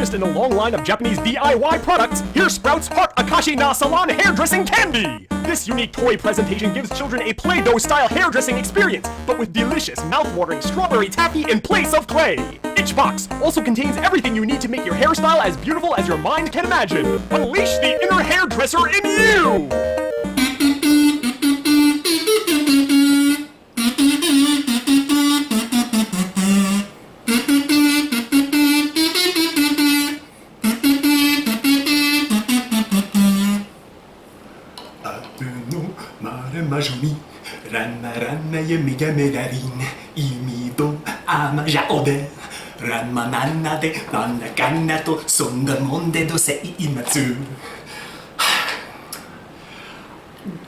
latest in a long line of Japanese DIY products, here's Sprout's Hot OKASHI na Salon hairdressing candy! This unique toy presentation gives children a Play-Doh style hairdressing experience, but with delicious, mouth-watering strawberry taffy in place of clay. Each box also contains everything you need to make your hairstyle as beautiful as your mind can imagine. Unleash the inner hairdresser in you! Marzoni, ranna ranna yemiga medarin, imido amaja ode, ranma nanna de nanna kanna to sonda monde do sei imatsu.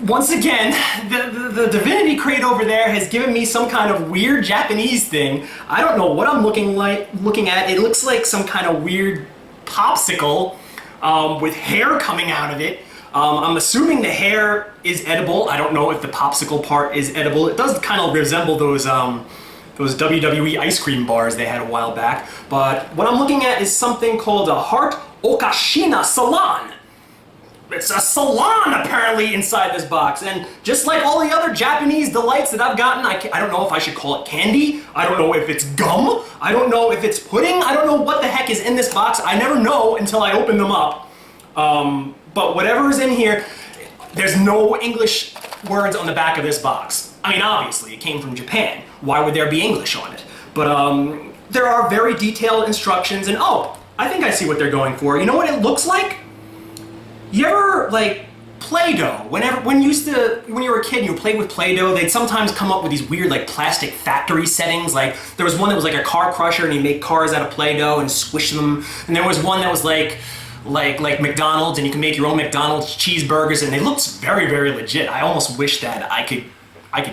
Once again, the divinity crate over there has given me some kind of weird Japanese thing. I don't know what I'm looking at. It looks like some kind of weird popsicle with hair coming out of it. I'm assuming the hair is edible. I don't know if the popsicle part is edible. It does kind of resemble those WWE ice cream bars they had a while back. But what I'm looking at is something called a Heart OKASHI na Salon. It's a salon apparently inside this box, and just like all the other Japanese delights that I've gotten, I don't know if I should call it candy. I don't know if it's gum. I don't know if it's pudding. I don't know what the heck is in this box. I never know until I open them up. But whatever is in here, there's no English words on the back of this box. I mean, obviously, it came from Japan. Why would there be English on it? But there are very detailed instructions, and oh, I think I see what they're going for. You know what it looks like? You ever, like, Play-Doh? When you were a kid and you played with Play-Doh, they'd sometimes come up with these weird, like, plastic factory settings. Like, there was one that was like a car crusher, and you make cars out of Play-Doh and squish them. And there was one that was like McDonald's, and you can make your own McDonald's cheeseburgers, and they looked very, very legit. I almost wish that I could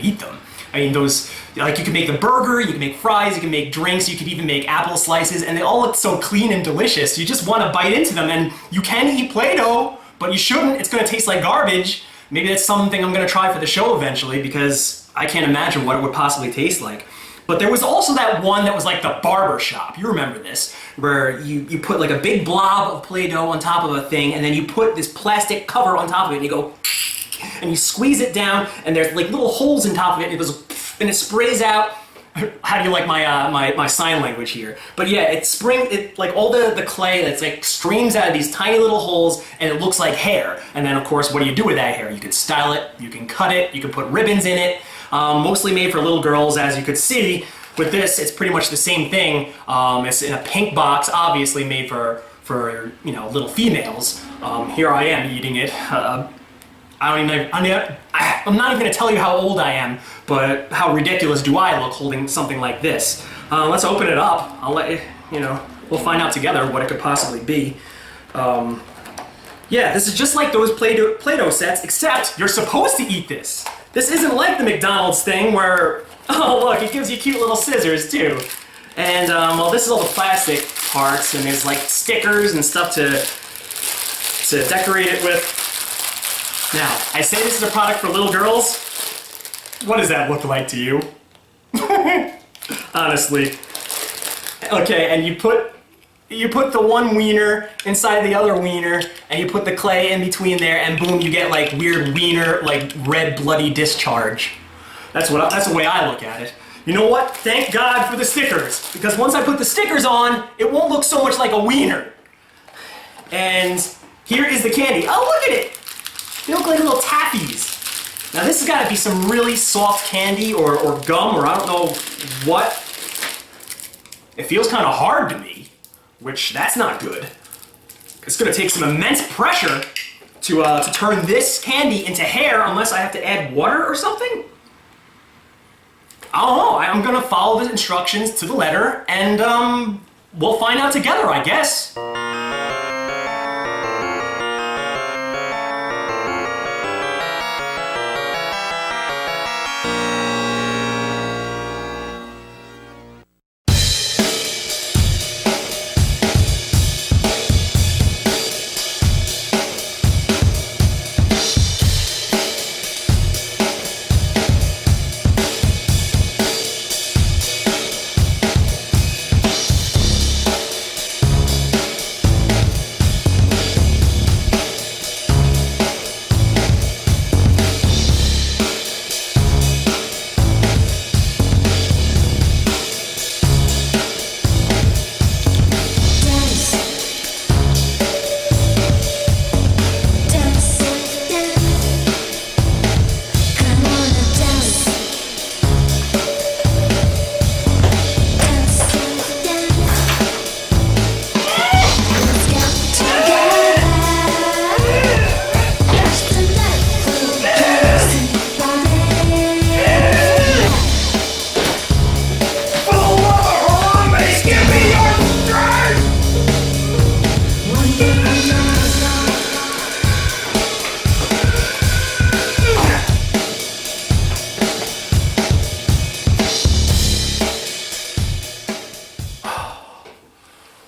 eat them. I mean, those, like, you can make the burger, you can make fries, you can make drinks, you could even make apple slices, and they all look so clean and delicious. You just want to bite into them, and you can eat Play-Doh, but you shouldn't. It's going to taste like garbage. Maybe that's something I'm going to try for the show eventually, because I can't imagine what it would possibly taste like. But there was also that one that was like the barber shop. You remember this, where you put like a big blob of Play-Doh on top of a thing, and then you put this plastic cover on top of it, and you go, and you squeeze it down, and there's like little holes in top of it, and it goes, and it sprays out. How do you like my sign language here? But yeah, like all the clay that's like streams out of these tiny little holes, and it looks like hair. And then of course, what do you do with that hair? You can style it, you can cut it, you can put ribbons in it. Mostly made for little girls, as you could see. With this, it's pretty much the same thing. It's in a pink box, obviously made for you know, little females. Here I am eating it. I'm not even going to tell you how old I am, but how ridiculous do I look holding something like this? Let's open it up. I'll let you know. We'll find out together what it could possibly be. Yeah, this is just like those Play-Doh sets, except you're supposed to eat this. This isn't like the McDonald's thing where, oh look, it gives you cute little scissors too. And well, this is all the plastic parts, and there's like stickers and stuff to decorate it with. Now, I say this is a product for little girls. What does that look like to you? Honestly. Okay, and you put the one wiener inside the other wiener, and you put the clay in between there, and boom, you get like weird wiener, like red bloody discharge. That's the way I look at it. You know what? Thank God for the stickers, because once I put the stickers on, it won't look so much like a wiener. And here is the candy. Oh, look at it! They look like little taffies. Now this has got to be some really soft candy or gum, or I don't know what. It feels kind of hard to me. Which, that's not good. It's going to take some immense pressure to turn this candy into hair, unless I have to add water or something? I don't know. I'm going to follow the instructions to the letter, and we'll find out together, I guess.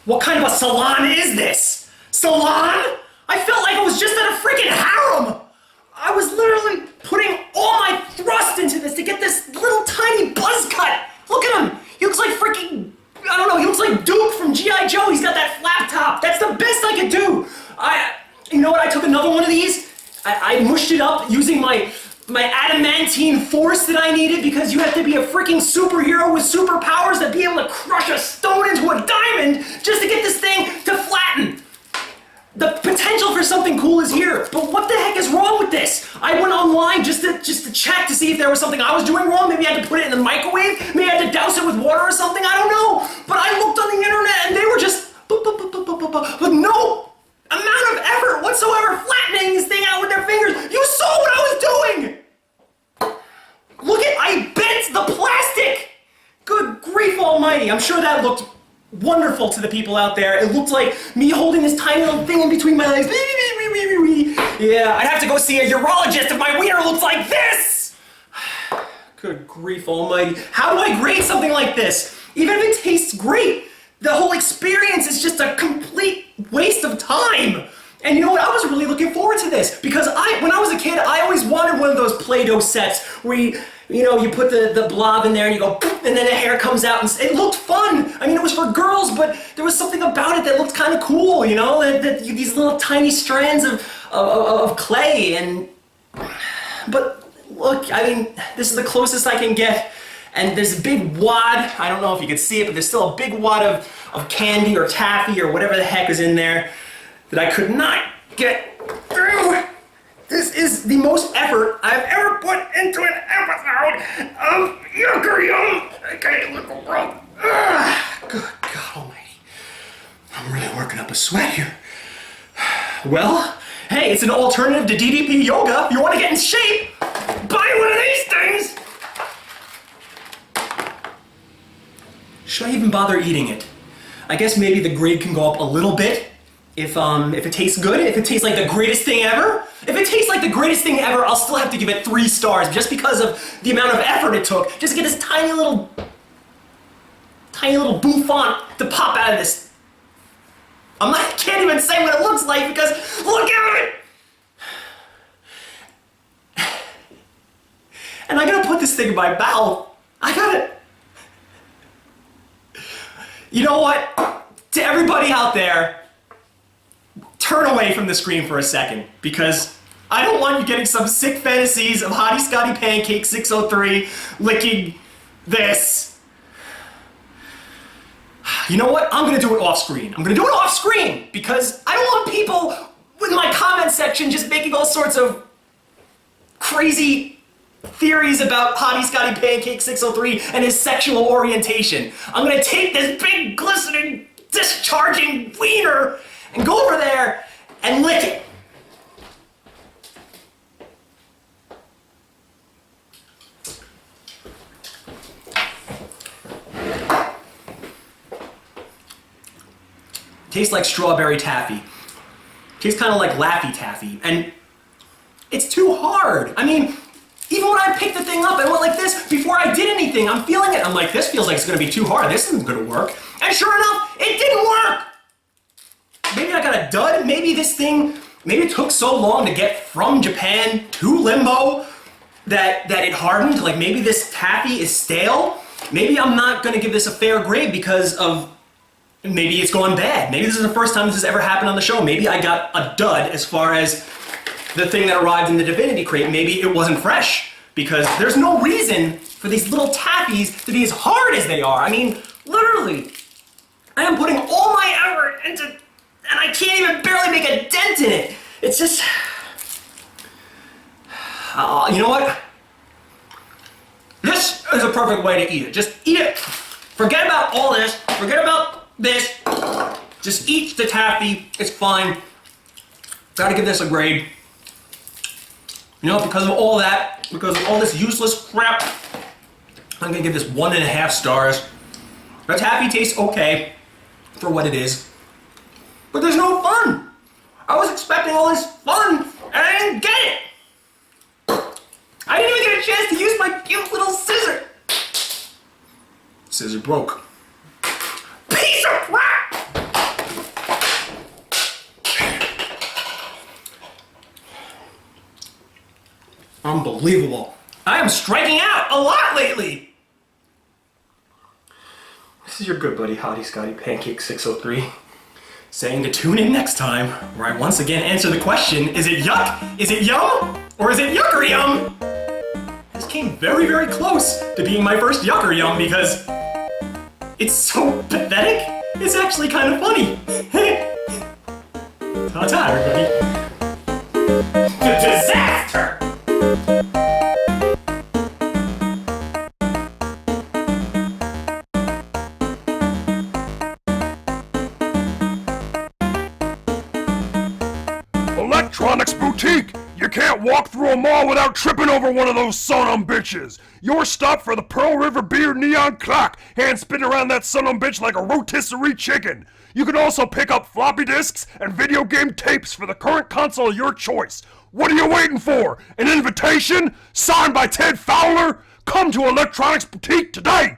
What kind of a salon is this? Salon? I felt like I was just at a freaking harem. I was literally putting all my thrust into this to get this little tiny buzz cut. Look at him. He looks like freaking, I don't know, he looks like Duke from G.I. Joe. He's got that flap top. That's the best I could do. You know what, I took another one of these. I mushed it up using my adamantine force that I needed, because you have to be a freaking superhero with superpowers to be able to crush a stone into a diamond just to get this thing to flatten. The potential for something cool is here, but what the heck is wrong with this? I went online just to check to see if there was something I was doing wrong. Maybe I had to put it in the microwave. Maybe I had to douse it with water or something. I don't know. But I looked on the internet and they were just with no amount of effort whatsoever flattening this thing out with their fingers. You saw what I was doing. Look at, I bent the plastic. Good grief almighty. I'm sure that looked wonderful to the people out there. It looked like me holding this tiny little thing in between my legs. Yeah, I'd have to go see a urologist if my wiener looks like this! Good grief almighty. How do I grade something like this? Even if it tastes great, the whole experience is just a complete waste of time. And you know what? I was really looking forward to this, because when I was a kid, I always wanted one of those Play-Doh sets where you put the blob in there and you go, and then the hair comes out, and it looked fun. I mean, it was for girls, but there was something about it that looked kind of cool, you know? These little tiny strands of clay, but look, I mean, this is the closest I can get. And there's a big wad, I don't know if you can see it, but there's still a big wad of candy or taffy or whatever the heck is in there that I could not get through. This is the most effort I've ever put into an episode of Yuckeryum. Okay, little world. Good God almighty. I'm really working up a sweat here. Well, hey, it's an alternative to DDP yoga. If you want to get in shape, buy one of these things. Should I even bother eating it? I guess maybe the grade can go up a little bit if it tastes good, if it tastes like the greatest thing ever. If it tastes like the greatest thing ever, I'll still have to give it 3 stars just because of the amount of effort it took just to get this tiny little bouffant to pop out of this. I can't even say what it looks like because look at it! And I gotta put this thing in my mouth. I gotta... You know what? To everybody out there, turn away from the screen for a second, because I don't want you getting some sick fantasies of Hottie Scotty Pancake 603 licking this. You know what? I'm gonna do it off screen. I'm gonna do it off screen because I don't want people in my comment section just making all sorts of crazy theories about Hottie Scotty Pancake 603 and his sexual orientation. I'm gonna take this big, glistening, discharging wiener and go over there and lick it. Tastes like strawberry taffy. Tastes kind of like Laffy Taffy. And it's too hard. I mean, even when I picked the thing up, I went like this before I did anything. I'm feeling it. I'm like, this feels like it's gonna be too hard. This isn't gonna work. And sure enough, it didn't work. Maybe I got a dud. Maybe it took so long to get from Japan to Limbo that it hardened. Like maybe this taffy is stale. Maybe I'm not gonna give this a fair grade because of, maybe it's gone bad. Maybe this is the first time this has ever happened on the show. Maybe I got a dud as far as the thing that arrived in the Divinity crate. Maybe it wasn't fresh, because there's no reason for these little taffies to be as hard as they are. I mean, literally, I am putting all my effort into, and I can't even barely make a dent in it. It's just, you know what? This is a perfect way to eat it. Just eat it. Forget about all this. Forget about this. Just eat the taffy. It's fine. Gotta give this a grade. You know, because of all that, because of all this useless crap, I'm gonna give this 1.5 stars. The taffy tastes okay for what it is, but there's no fun. I was expecting all this fun, and I didn't get it. I didn't even get a chance to use my cute little scissor. Scissor broke. Piece of crap! Unbelievable. I am striking out a lot lately. This is your good buddy, Hottie Scotty Pancake 603, saying to tune in next time, where I once again answer the question, is it yuck, is it yum, or is it yuckeryum? This came very, very close to being my first yuckeryum because it's so pathetic, it's actually kind of funny. Ta-ta, everybody. Disaster! Electronics Boutique! You can't walk through a mall without tripping over one of those son-of bitches! Your stop for the Pearl River Beer Neon Clock, hand spinning around that son-of bitch like a rotisserie chicken! You can also pick up floppy disks and video game tapes for the current console of your choice! What are you waiting for? An invitation? Signed by Ted Fowler? Come to Electronics Boutique today!